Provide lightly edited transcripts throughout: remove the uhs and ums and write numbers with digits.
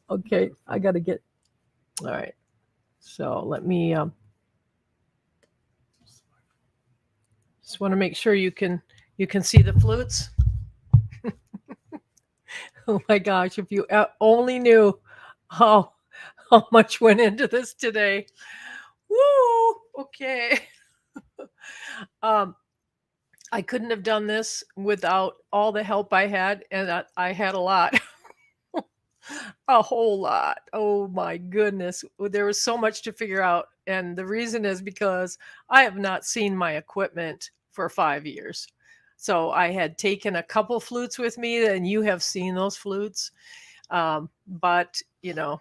Okay, I got to get, all right. So let me, just want to make sure you can see the flutes. Oh my gosh, if you only knew how much went into this today. Woo, okay. I couldn't have done this without all the help I had, and I had a lot. A whole lot. Oh my goodness. There was so much to figure out. And the reason is because I have not seen my equipment for 5 years. So I had taken a couple flutes with me, and you have seen those flutes. But, you know,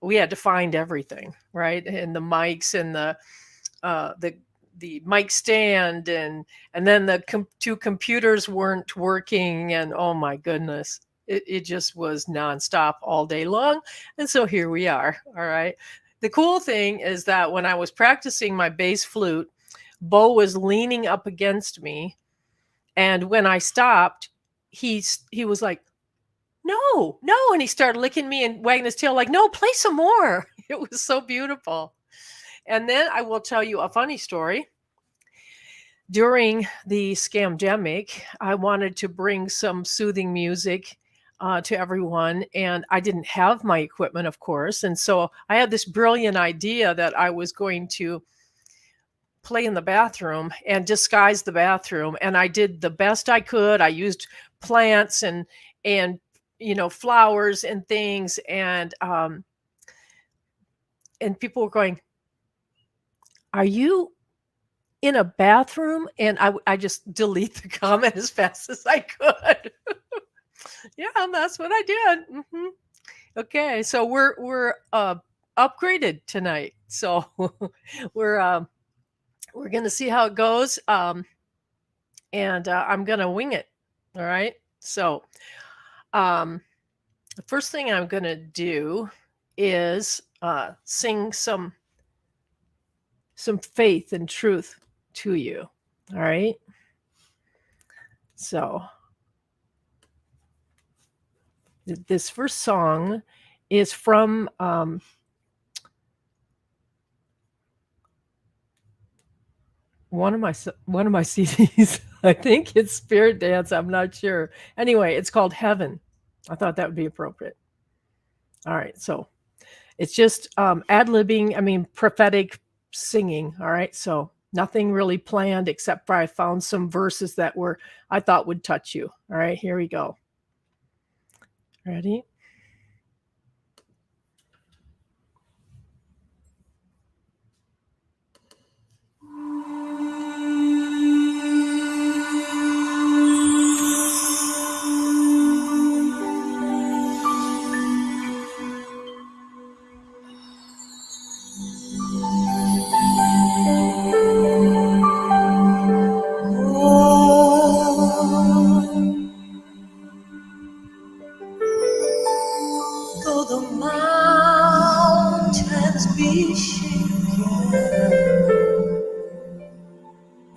we had to find everything, right? And the mics and the mic stand and then the two computers weren't working, and oh my goodness. It just was nonstop all day long. And so here we are. All right. The cool thing is that when I was practicing my bass flute, Bo was leaning up against me. And when I stopped, he was like, "No, no," and he started licking me and wagging his tail like, "No, play some more." It was so beautiful. And then I will tell you a funny story. During the scamdemic, I wanted to bring some soothing music to everyone, and I didn't have my equipment, of course. And so I had this brilliant idea that I was going to play in the bathroom and disguise the bathroom. And I did the best I could. I used plants and flowers and things, and people were going, "Are you in a bathroom?" And I just delete the comment as fast as I could. Yeah, that's what I did. Okay, so we're upgraded tonight. So we're um, we're gonna see how it goes. And I'm gonna wing it. All right. So the first thing I'm gonna do is sing some faith and truth to you. All right. So this first song is from one of my CDs. I think it's Spirit Dance. I'm not sure. Anyway, it's called Heaven. I thought that would be appropriate. All right. So it's just ad-libbing, I mean, prophetic singing. All right. So nothing really planned except for I found some verses that I thought would touch you. All right. Here we go. Ready? Though the mountains be shaken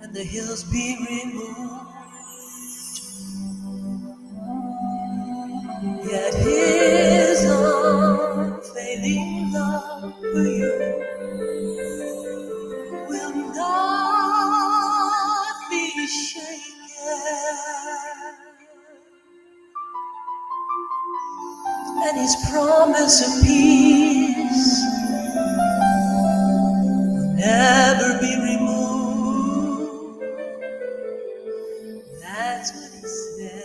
and the hills be removed, yet His unfailing love for you will not be shaken, and His promise of peace will never be removed. That's what He said.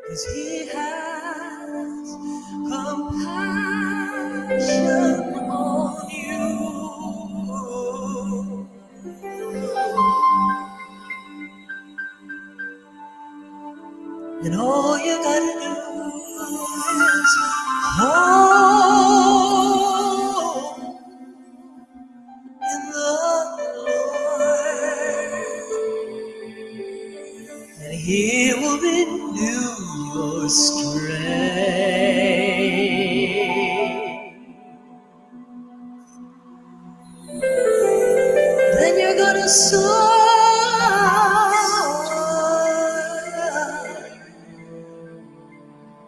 'Cause He has compassion on you. And all you gotta do is hold in the Lord, and He will renew your strength. Then you're gonna soar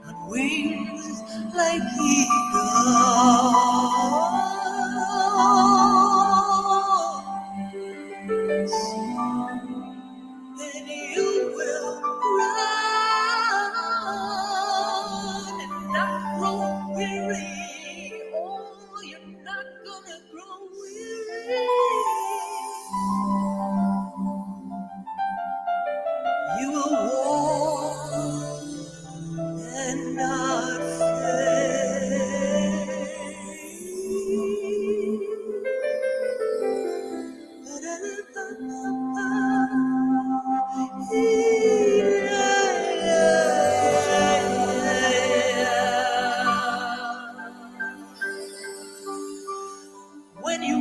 on wings like eagles. Then you will run and not grow weary. Oh, you're not gonna grow weary. You will walk and not faint. When you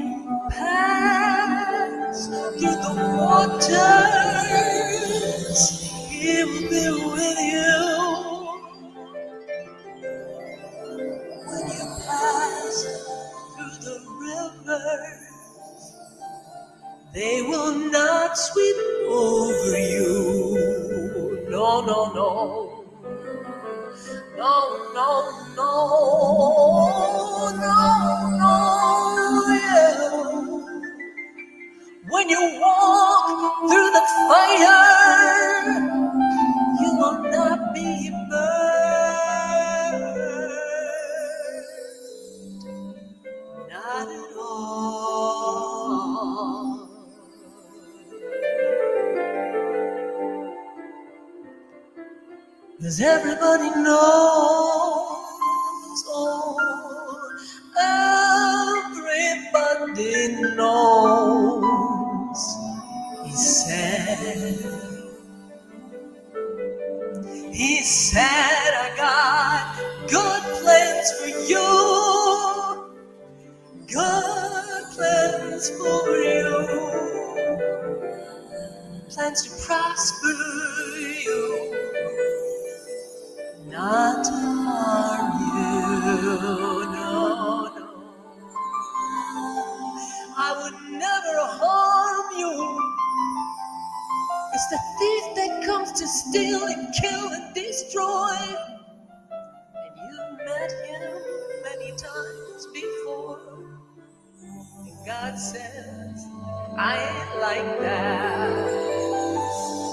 pass through the waters, He will be with you. When you pass through the river, They will not sweep over you. No, no, no. No, no, no. No, no, yeah. When you walk through the fire, you will not be burned. Not at all. 'Cause everybody knows, oh, everybody knows. He said, I got good plans for you, good plans for you, plans to prosper you, not to harm you. No, no, I would never harm you. It's the thief that comes to steal and kill and destroy. And you've met him many times before. And God says, I ain't like that.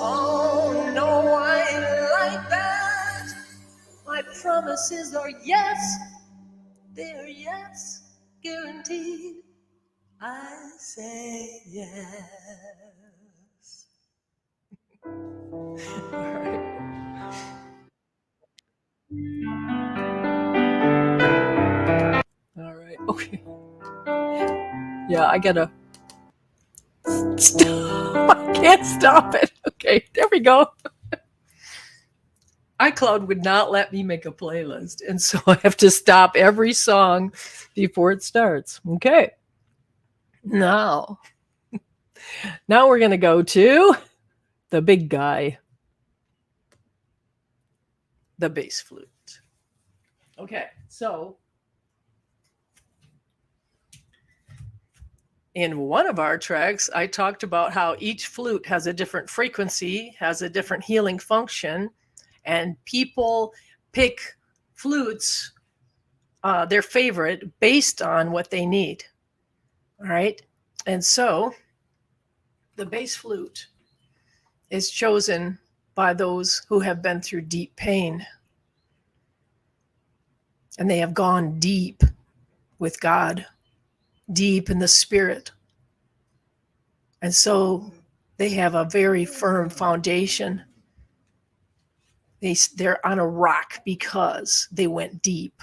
Oh, no, I ain't like that. My promises are yes. They're yes, guaranteed. I say yes. All right. All right. Okay. Yeah, I gotta stop. I can't stop it. Okay, there we go. iCloud would not let me make a playlist, and so I have to stop every song before it starts. Okay. Now we're gonna go to the big guy, the bass flute. Okay, so in one of our tracks, I talked about how each flute has a different frequency, has a different healing function, and people pick flutes, their favorite, based on what they need. All right. And so the bass flute is chosen by those who have been through deep pain, and they have gone deep with God, deep in the spirit. And so they have a very firm foundation. They're on a rock because they went deep.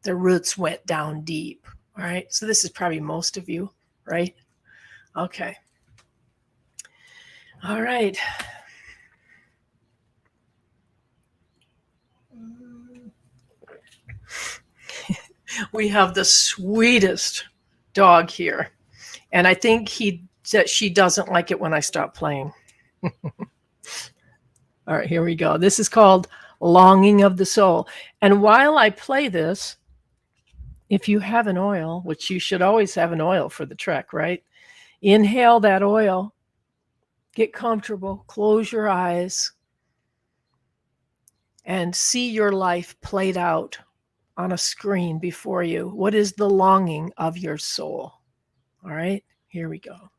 Their roots went down deep. All right. So this is probably most of you, right? Okay. All right. We have the sweetest dog here. And I think she doesn't like it when I stop playing. All right, here we go. This is called Longing of the Soul. And while I play this, if you have an oil, which you should always have an oil for the trek, right? Inhale that oil, get comfortable, close your eyes, and see your life played out on a screen before you. What is the longing of your soul? All right, here we go.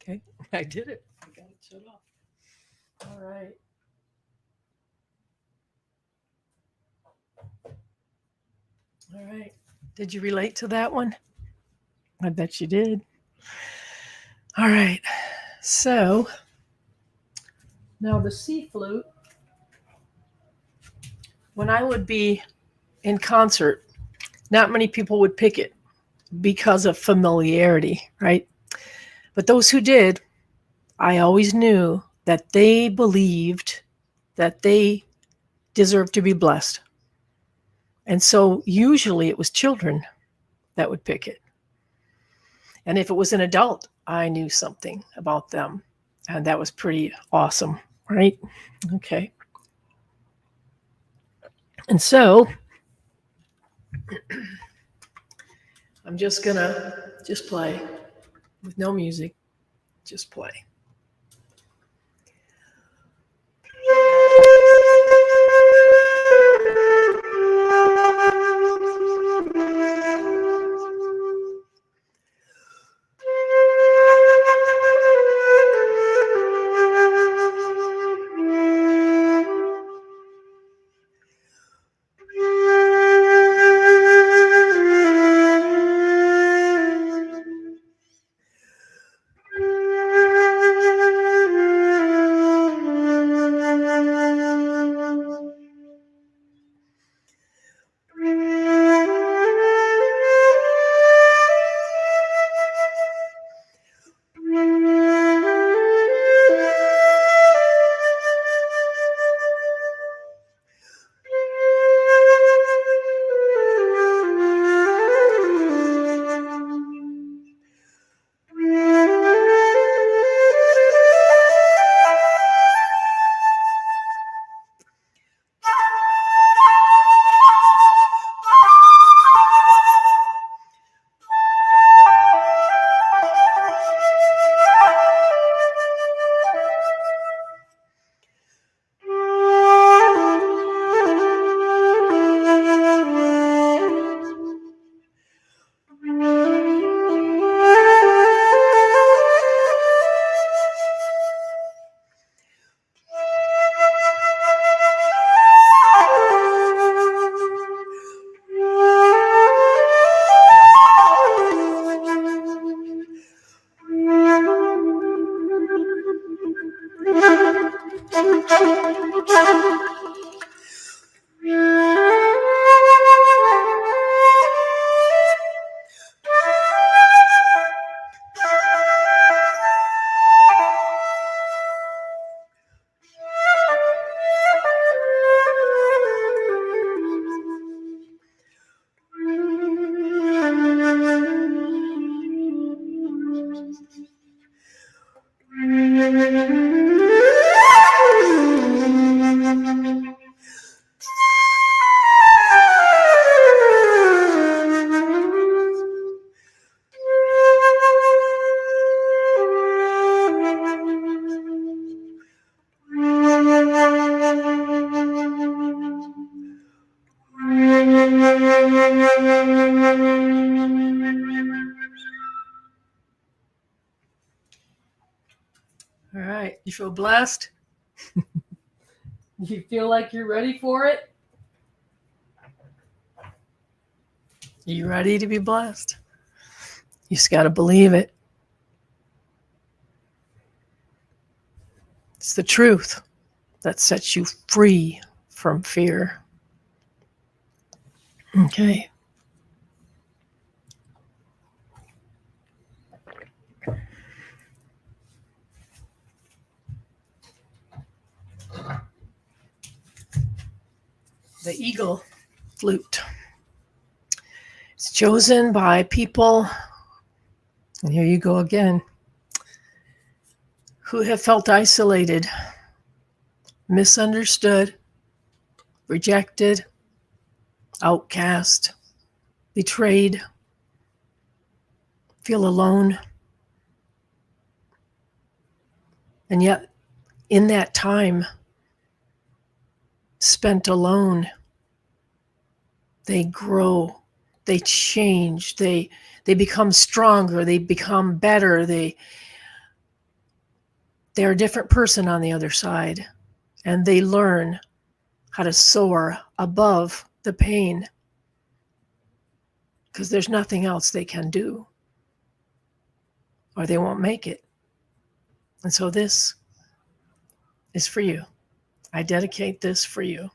Okay, I did it. I got it shut off. All right. All right. Did you relate to that one? I bet you did. All right. So now the C flute, when I would be in concert, not many people would pick it because of familiarity, right? But those who did, I always knew that they believed that they deserved to be blessed. And so usually it was children that would pick it. And if it was an adult, I knew something about them. And that was pretty awesome, right? Okay. And so I'm just going to just play. with no music, just play. All right, you feel blessed? You feel like you're ready for it? Are you ready to be blessed? You just got to believe it. It's the truth that sets you free from fear. Okay. The eagle flute. It's chosen by people, and here you go again, who have felt isolated, misunderstood, rejected, outcast, betrayed, feel alone. And yet, in that time spent alone, they grow, they change, they become stronger, they become better, they're a different person on the other side, and they learn how to soar above the pain, because there's nothing else they can do, or they won't make it. And so this is for you. I dedicate this for you.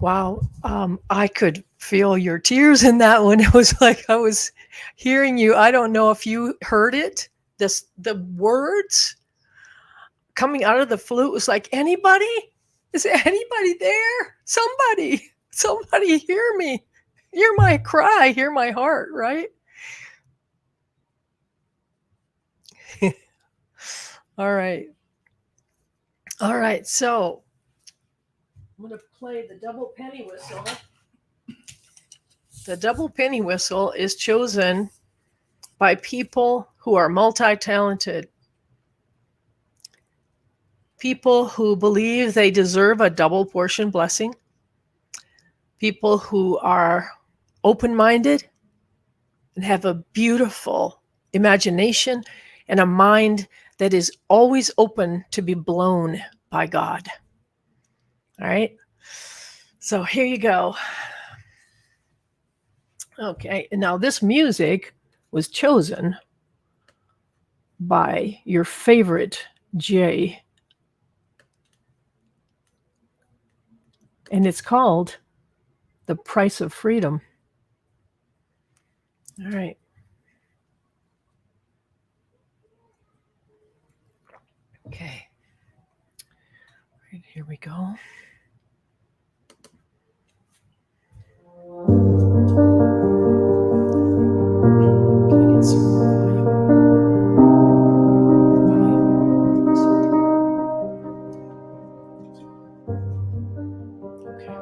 Wow, I could feel your tears in that one. It was like I was hearing you. I don't know if you heard it. The words coming out of the flute was like, anybody? Is anybody there? Somebody hear me. Hear my cry, hear my heart, right? All right. All right, so I'm going to play the double penny whistle. The double penny whistle is chosen by people who are multi-talented, people who believe they deserve a double portion blessing, people who are open-minded and have a beautiful imagination and a mind that is always open to be blown by God. All right. So here you go. Okay. And now this music was chosen by your favorite Jay. And it's called The Price of Freedom. All right. Okay. Right, here we go. Can I get some volume? Okay.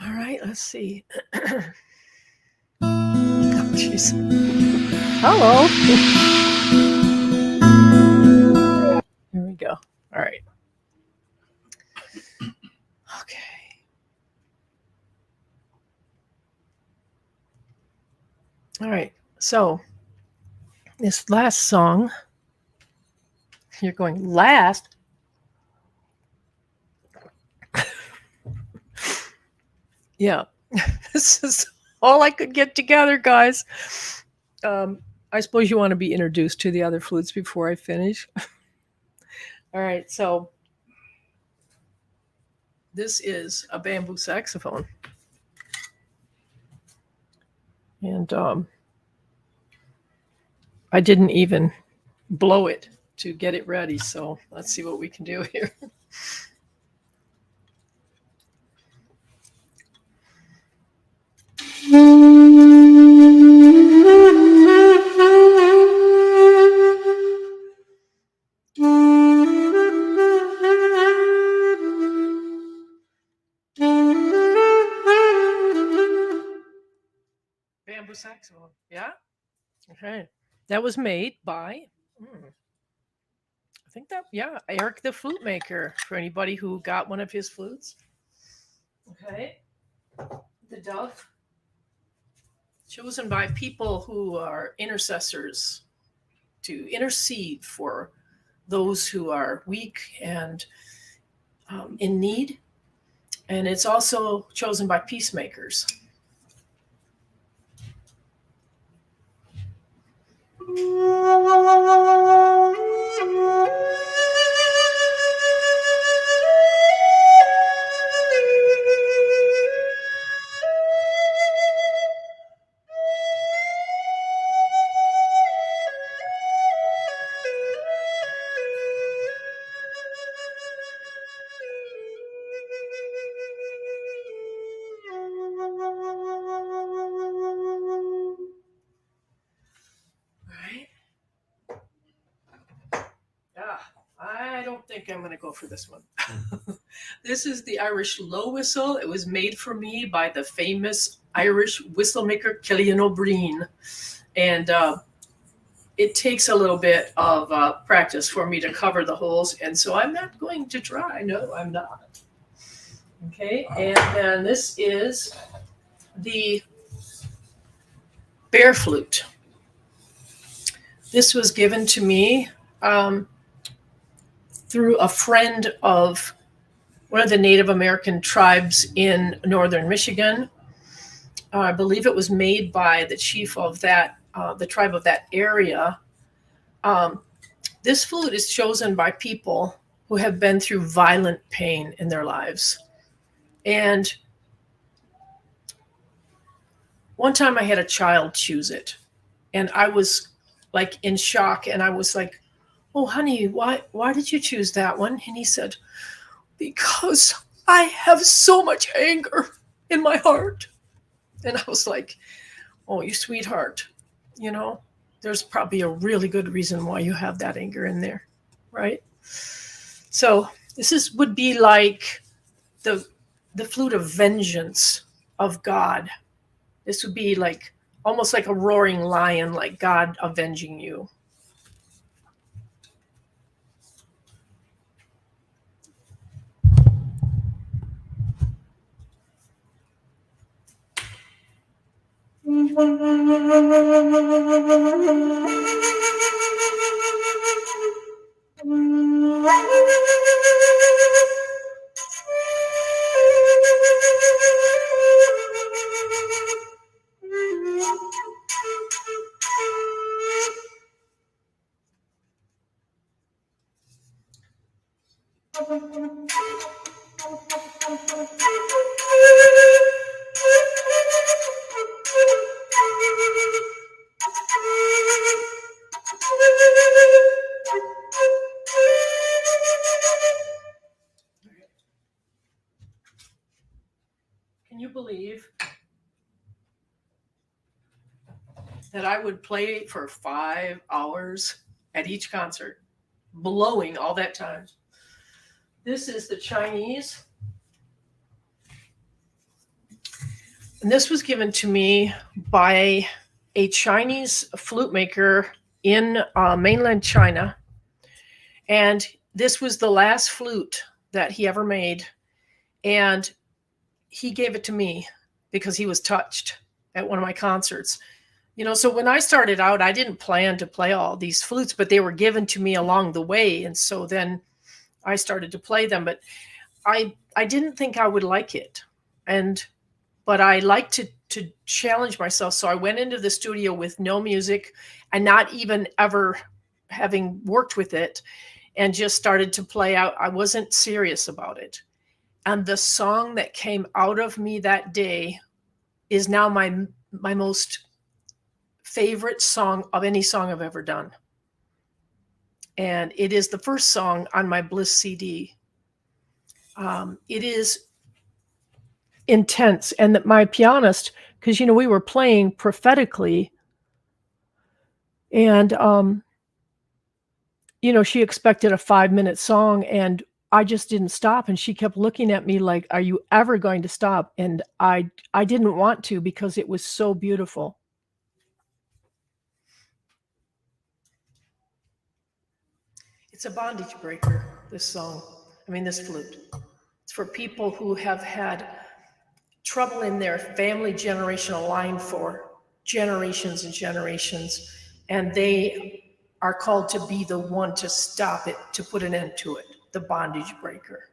All right, let's see. Oh, jeez. Hello. Here we go. All right. Okay. All right. So this last song, you're going last. Yeah. This is all I could get together, guys. I suppose you want to be introduced to the other flutes before I finish. All right. So this is a bamboo saxophone. And I didn't even blow it to get it ready. So let's see what we can do here. Bamboo saxophone. Yeah. Okay. That was made by, I think that, yeah, Eric the flute maker, for anybody who got one of his flutes. Okay. The dove, chosen by people who are intercessors to intercede for those who are weak and in need. And it's also chosen by peacemakers. I don't think I'm going to go for this one. This is the Irish low whistle. It was made for me by the famous Irish whistle maker Killian O'Brien. And it takes a little bit of practice for me to cover the holes. And so I'm not going to try. No, I'm not. Okay. And then this is the bear flute. This was given to me through a friend of one of the Native American tribes in northern Michigan. I believe it was made by the chief of that, the tribe of that area. This flute is chosen by people who have been through violent pain in their lives. And one time I had a child choose it, and I was like in shock, and I was like, "Oh, honey, why did you choose that one?" And he said, "Because I have so much anger in my heart. And I was like, oh, you sweetheart, you know, there's probably a really good reason why you have that anger in there, right? So would be like the the flute of vengeance of God. This would be like almost like a roaring lion, like God avenging you. Can you believe that I would play for 5 hours at each concert, blowing all that time? This is the Chinese. And this was given to me by a Chinese flute maker in mainland China. And this was the last flute that he ever made. And he gave it to me because he was touched at one of my concerts. You know, so when I started out, I didn't plan to play all these flutes, but they were given to me along the way. And so then I started to play them, but I didn't think I would like it. But I like to challenge myself. So I went into the studio with no music and not even ever having worked with it, and just started to play out. I wasn't serious about it. And the song that came out of me that day is now my most favorite song of any song I've ever done. And it is the first song on my Bliss CD. It is intense. And that my pianist, because, you know, we were playing prophetically, and, you know, she expected a 5-minute song, and I just didn't stop. And she kept looking at me like, are you ever going to stop? And I didn't want to, because it was so beautiful. It's a bondage breaker, this song. I mean, this flute. It's for people who have had trouble in their family generational line for generations and generations, and they are called to be the one to stop it, to put an end to it, the bondage breaker.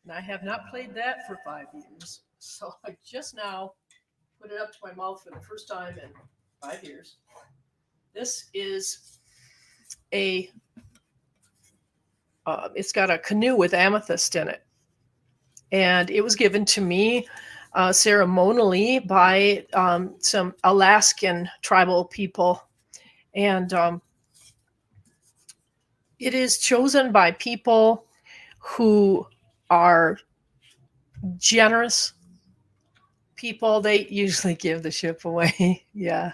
And I have not played that for 5 years. So I just now put it up to my mouth for the first time in 5 years. This is it's got a canoe with amethyst in it. And it was given to me ceremonially by some Alaskan tribal people. And it is chosen by people who are generous people. They usually give the ship away. Yeah.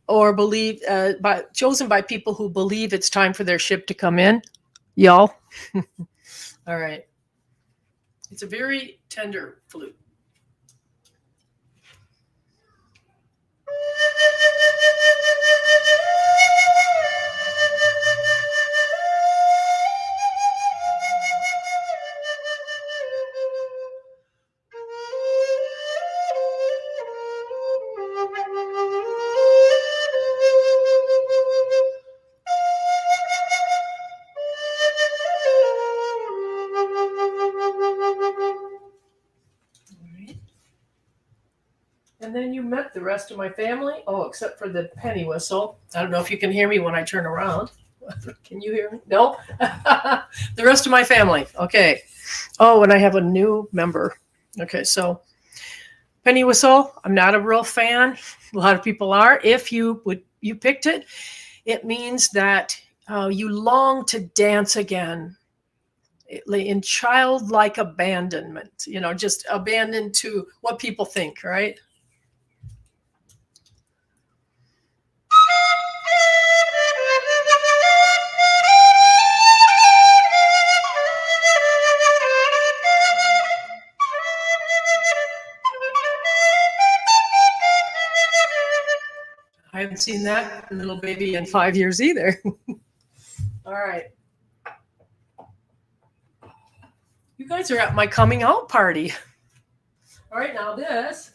Or chosen by people who believe it's time for their ship to come in. Y'all. All right. It's a very tender flute. And then you met the rest of my family. Oh, except for the penny whistle. I don't know if you can hear me when I turn around. Can you hear me? No? The rest of my family. Okay. Oh, and I have a new member. Okay, so penny whistle, I'm not a real fan. A lot of people are. If you picked it, it means that you long to dance again in childlike abandonment, just abandoned to what people think, right? I haven't seen that little baby in 5 years either. All right. You guys are at my coming out party. All right, now this.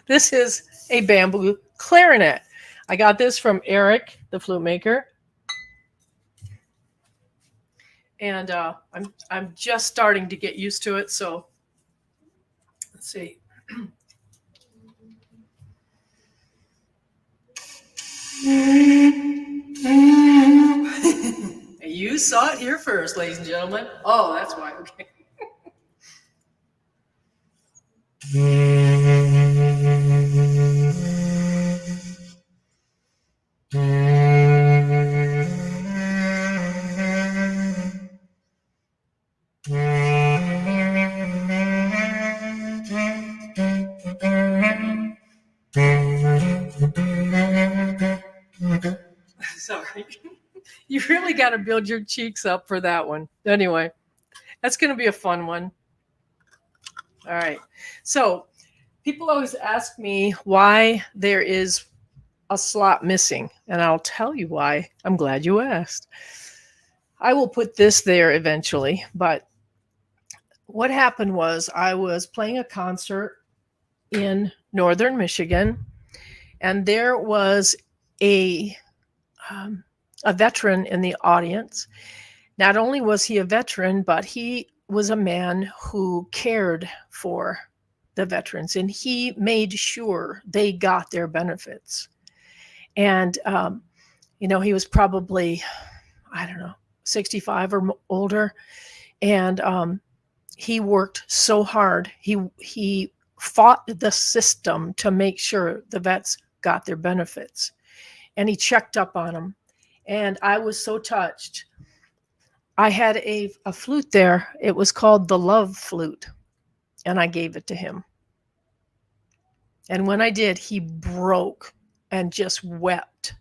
This is a bamboo clarinet. I got this from Eric, the flute maker. And I'm just starting to get used to it, so let's see. You saw it here first, ladies and gentlemen. Oh, that's why. Okay. Sorry. You really got to build your cheeks up for that one. Anyway, that's going to be a fun one. All right. So people always ask me why there is a slot missing, and I'll tell you why. I'm glad you asked. I will put this there eventually, but what happened was I was playing a concert in northern Michigan, and there was a veteran in the audience. Not only was he a veteran, but he was a man who cared for the veterans, and he made sure they got their benefits. And, he was probably, 65 or older. And he worked so hard. He fought the system to make sure the vets got their benefits. And he checked up on them. And I was so touched. I had a flute there. It was called the Love Flute. And I gave it to him. And when I did, he broke and just wept.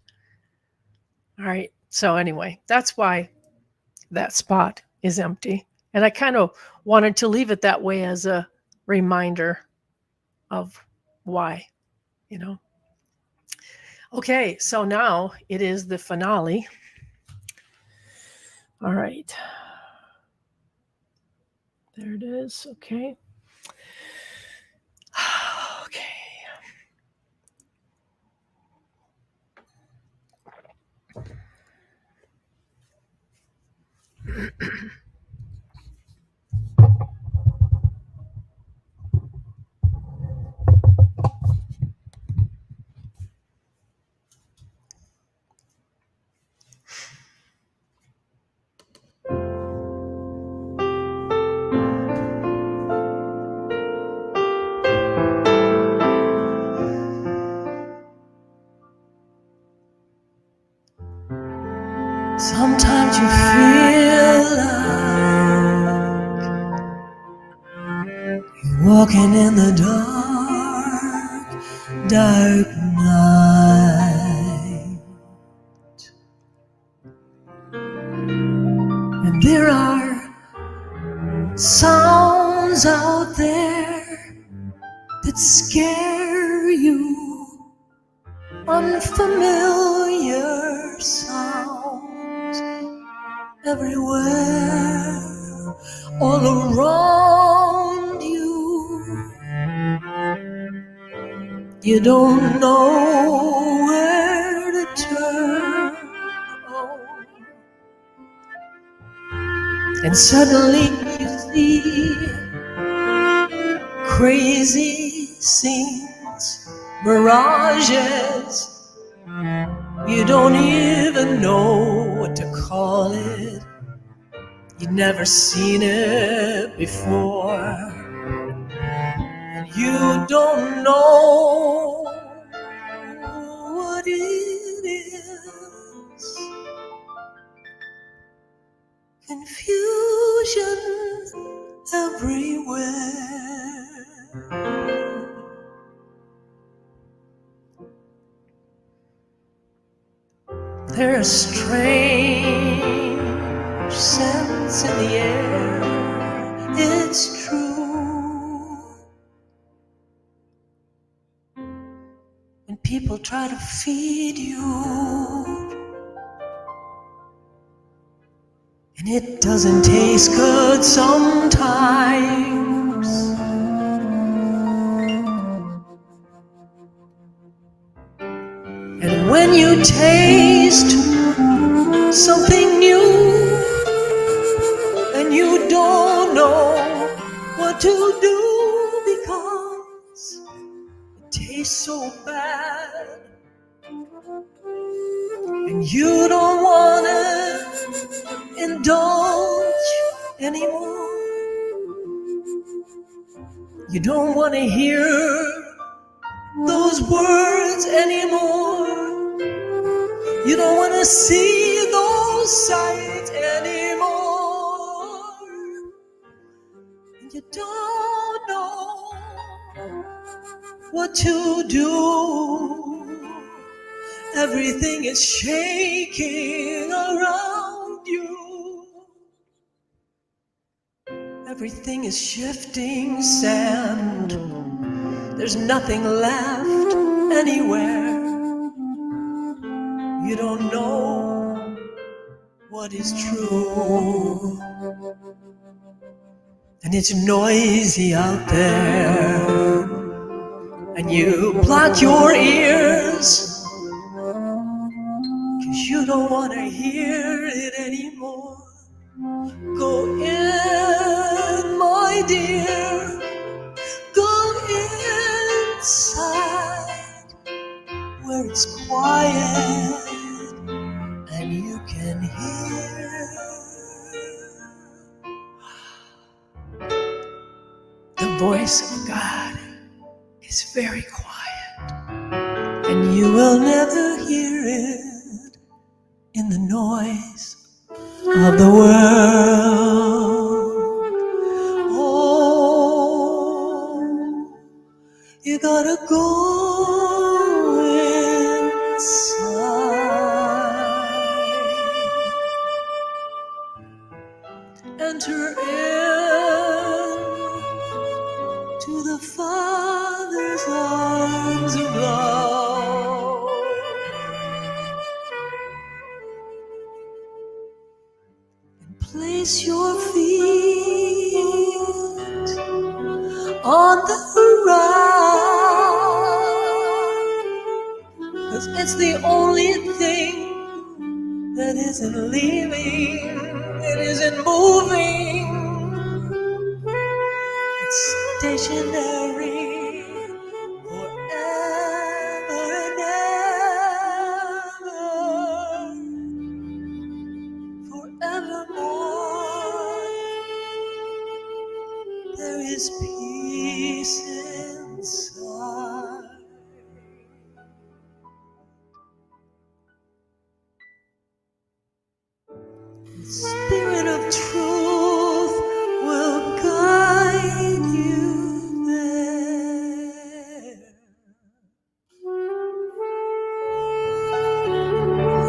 All right. So anyway, that's why that spot is empty. And I kind of wanted to leave it that way as a reminder of why, Okay, so now it is the finale. All right. There it is. Okay. Okay. Sometimes you feel like you're walking in the dark, dark night. And there are sounds out there that scare you, unfamiliar sounds everywhere, all around you. You don't know where to turn. Oh. And suddenly you see crazy scenes, mirages. You don't even know what to call it. You've never seen it before. And you don't know what it is. Confusion everywhere. There's a strange sense in the air. It's true. When people try to feed you, and it doesn't taste good sometimes. And when you taste something new and you don't know what to do because it tastes so bad and you don't want to indulge anymore. You don't want to hear those words anymore. You don't want to see those sights anymore. And you don't know what to do. Everything is shaking around you. Everything is shifting sand. There's nothing left anywhere. You don't know what is true. And it's noisy out there. And you block your ears 'cause you don't want to hear it anymore. Go in, my dear. Go inside where it's quiet and you can hear the voice of God is very quiet, and you will never hear it in the noise of the world. Oh, you gotta go inside. Enter in to the Father's arms of love. And place your feet on the rock, 'cause it's the only thing that isn't leaving, it isn't moving. It's stationary forever and ever, forevermore. There is peace inside. The Spirit of truth will guide you there.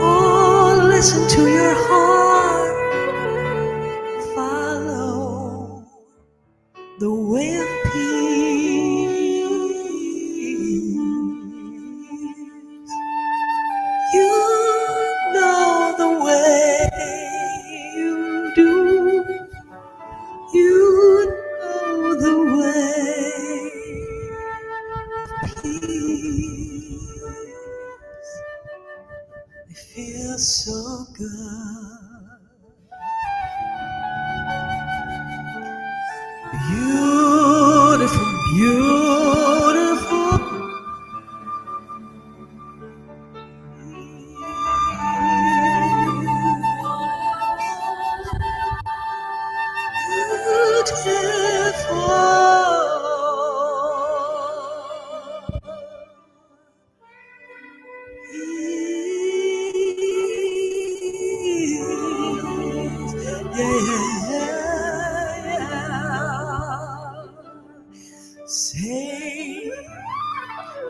Oh, listen to your heart. Follow the way of peace. You know the way. You do. You know the way of peace. It feels so good.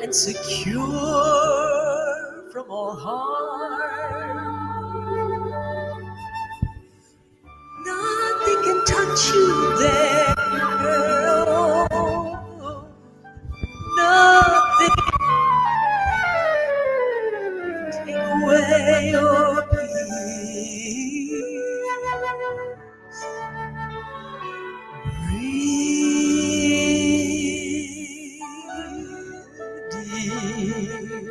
and secure from all harm. Nothing can touch you there, girl. Nothing can take away your peace. Breathe deep.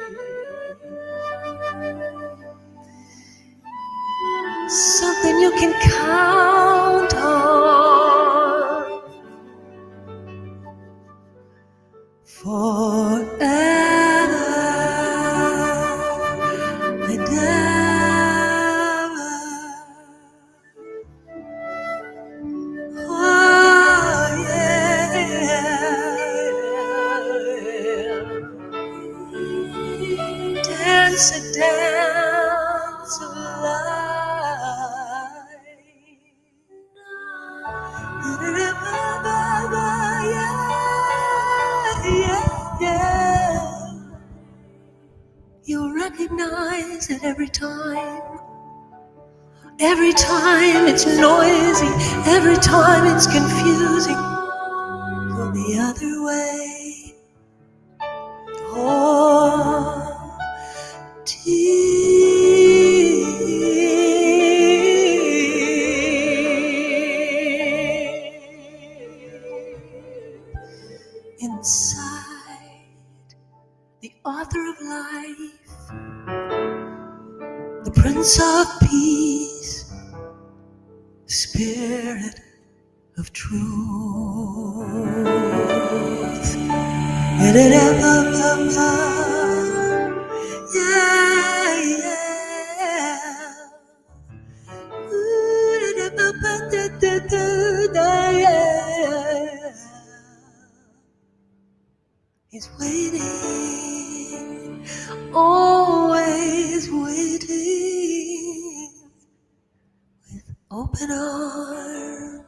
Something you can count on forever and ever. Oh, yeah. Dance a dance of life. Yeah. You'll recognize it every time. Every time it's noisy, every time it's confusing. Go the other way. Oh, inside the author of life, the Prince of Peace, Spirit of truth. He's waiting, always waiting, with open arms.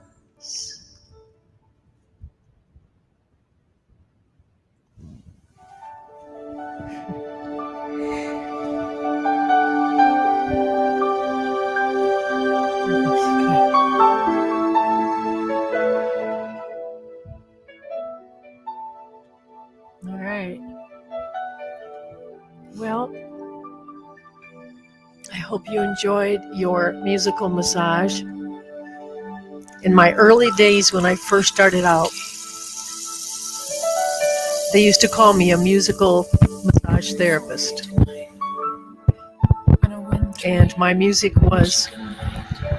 All right. Well, I hope you enjoyed your musical massage. In my early days when I first started out, they used to call me a musical massage therapist. And my music was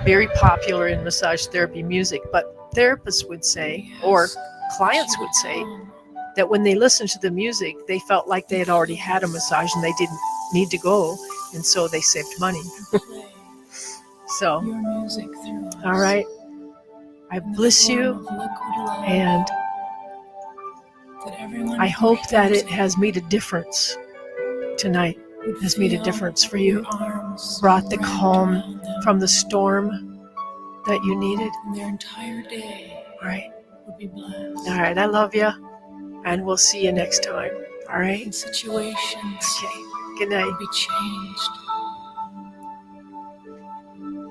very popular in massage therapy music, but therapists would say, or clients would say, that when they listened to the music, they felt like they had already had a massage and they didn't need to go, and so they saved money. So, all right, I bless you, and I hope that it has made a difference tonight. It has made a difference for you, brought the calm from the storm that you needed. Their entire day, right, would be blessed. All right, I love you. And we'll see you next time. All right? Situations. Okay. Good night. Will be changed.